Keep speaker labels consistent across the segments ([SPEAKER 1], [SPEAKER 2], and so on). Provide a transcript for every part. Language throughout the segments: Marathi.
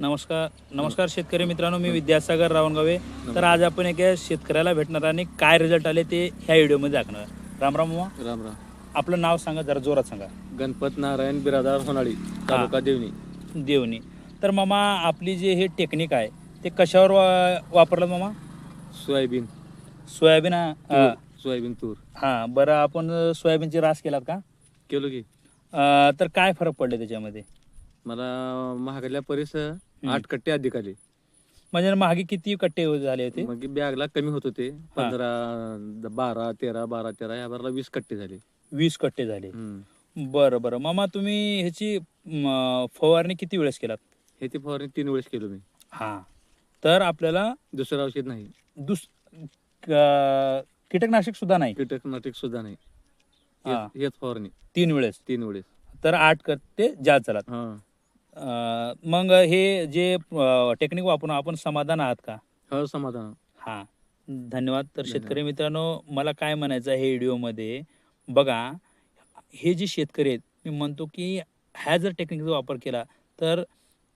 [SPEAKER 1] नमस्कार शेतकरी मित्रांनो, मी विद्यासागर रावणगावे. तर आज आपण एका शेतकऱ्याला भेटणार आणि काय रिझल्ट आले ते ह्या व्हिडिओमध्ये दाखवणार. राम राम मामा.
[SPEAKER 2] राम राम.
[SPEAKER 1] आपलं नाव सांगा, जरा जोरात सांगा.
[SPEAKER 2] गणपत नारायण बिरादार होनाळी, तालुका देवणी.
[SPEAKER 1] देवणी. तर मामा, आपली जे हे टेक्निक आहे ते कशावर वापरलं मामा?
[SPEAKER 2] सोयाबीन.
[SPEAKER 1] सोयाबीन.
[SPEAKER 2] सोयाबीन तूर
[SPEAKER 1] हां, बरं. आपण सोयाबीनची रास केलात का?
[SPEAKER 2] केलो की.
[SPEAKER 1] तर काय फरक पडले त्याच्यामध्ये?
[SPEAKER 2] मला महागल्या परीस 8 कट्टे अधिक आले.
[SPEAKER 1] म्हणजे मागे किती कट्टे झाले होते?
[SPEAKER 2] मग बॅगला कमी होत होते. 15 12 13 12 13 या बारला 20 कट्टे झाले.
[SPEAKER 1] 20 कट्टे झाले. बरं बरं मामा, तुम्ही ह्याची फवारणी किती वेळेस केलात?
[SPEAKER 2] हे ती फवारणी 3 वेळेस केलो मी.
[SPEAKER 1] हां, तर आपल्याला
[SPEAKER 2] दुसरं औषध नाही,
[SPEAKER 1] कीटकनाशक सुद्धा नाही.
[SPEAKER 2] कीटकनाशक सुद्धा नाही.
[SPEAKER 1] हां,
[SPEAKER 2] हेच फवारणी
[SPEAKER 1] 3 वेळेस.
[SPEAKER 2] 3 वेळेस.
[SPEAKER 1] तर 8 कट्टे जास्त झालात. मग हे जे टेक्निक वापरून आपण समाधान आहात का?
[SPEAKER 2] हो, समाधान.
[SPEAKER 1] हां, धन्यवाद. तर शेतकरी मित्रांनो, मला काय म्हणायचं आहे हे व्हिडिओमध्ये, बघा, हे जे शेतकरी आहेत, मी म्हणतो की ह्या जर टेक्निकचा वापर केला तर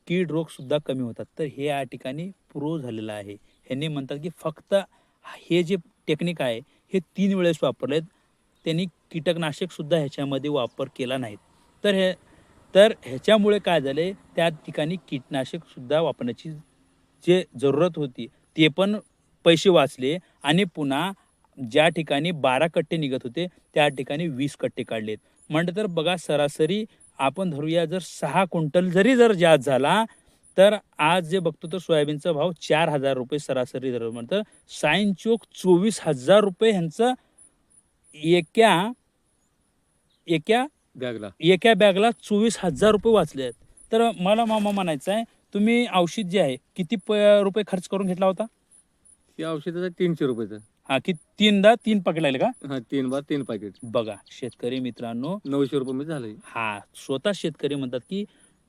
[SPEAKER 1] कीड रोगसुद्धा कमी होतात. तर हे या ठिकाणी प्रूव्ह झालेलं आहे. ह्यांनी म्हणतात की फक्त हे जे टेक्निक आहे हे 3 वेळेस वापरलेत. त्यांनी कीटकनाशकसुद्धा ह्याच्यामध्ये वापर केला नाही. तर ह्याच्यामुळे काय झाले, त्या ठिकाणी कीटनाशकसुद्धा वापरण्याची जे जरूरत होती ते पण पैसे वाचले आणि पुन्हा ज्या ठिकाणी 12 कट्टे निघत होते त्या ठिकाणी 20 कट्टे काढलेत. म्हणजे तर बघा, सरासरी आपण धरूया, जर 6 क्विंटल जर जास्त झाला तर आज जे बघतो तर सोयाबीनचा भाव 4,000 रुपये सरासरी धरलं. म्हणतं साईन चोक 24,000 रुपये ह्यांचं एका बॅगला 24,000 रुपये वाचले आहेत. तर मला मामा म्हणायचं आहे, तुम्ही औषध जे आहे किती रुपये खर्च करून घेतला होता?
[SPEAKER 2] या औषधाचं 300 रुपयाचं.
[SPEAKER 1] हा, की 3 पाकिट लागले का?
[SPEAKER 2] हा, 3 बार 3 पाकिट.
[SPEAKER 1] बघा शेतकरी मित्रांनो,
[SPEAKER 2] 900 रुपये मध्ये झालंय.
[SPEAKER 1] हा, स्वतः शेतकरी म्हणतात की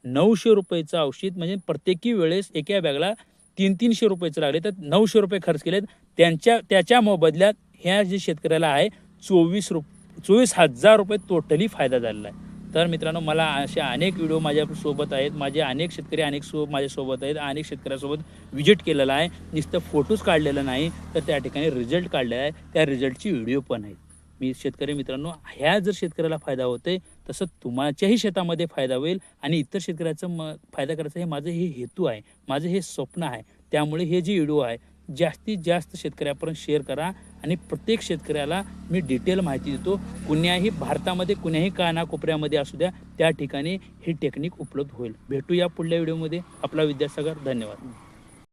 [SPEAKER 1] 900 रुपयाचं औषध, म्हणजे प्रत्येकी वेळेस एका बॅगला 300 रुपयाचं लागले, तर 900 रुपये खर्च केलेत. त्याच्या मोबदल्यात ह्या जे शेतकऱ्याला आहे 24,000 रुपये टोटली फायदा झालेला आहे. तर मित्रांनो, मला असे अनेक व्हिडिओ माझ्यासोबत आहेत, माझे अनेक शेतकरी माझ्यासोबत आहेत, अनेक शेतकऱ्यासोबत व्हिजिट केलेला आहे. नुसतं फोटोज काढलेलं नाही, तर त्या ठिकाणी रिझल्ट काढलेला आहे, त्या रिझल्टची व्हिडिओ पण आहेत. मी शेतकरी मित्रांनो, ह्या जर शेतकऱ्याला फायदा होतोय तसं तुमच्याही शेतामध्ये फायदा होईल आणि इतर शेतकऱ्याचा फायदा करायचा हे माझं हे हेतू आहे, माझं हे स्वप्न आहे. त्यामुळे हे जे व्हिडिओ आहे जास्तीत जास्त शेतकऱ्यापर्यंत शेअर करा आणि प्रत्येक शेतकऱ्याला मी डिटेल माहिती देतो. कुण्याही भारतामध्ये कुण्याही कानाकोपऱ्यामध्ये असू द्या, त्या ठिकाणी ही टेक्निक उपलब्ध होईल. भेटूया पुढल्या व्हिडिओमध्ये. आपला विद्यासागर. धन्यवाद.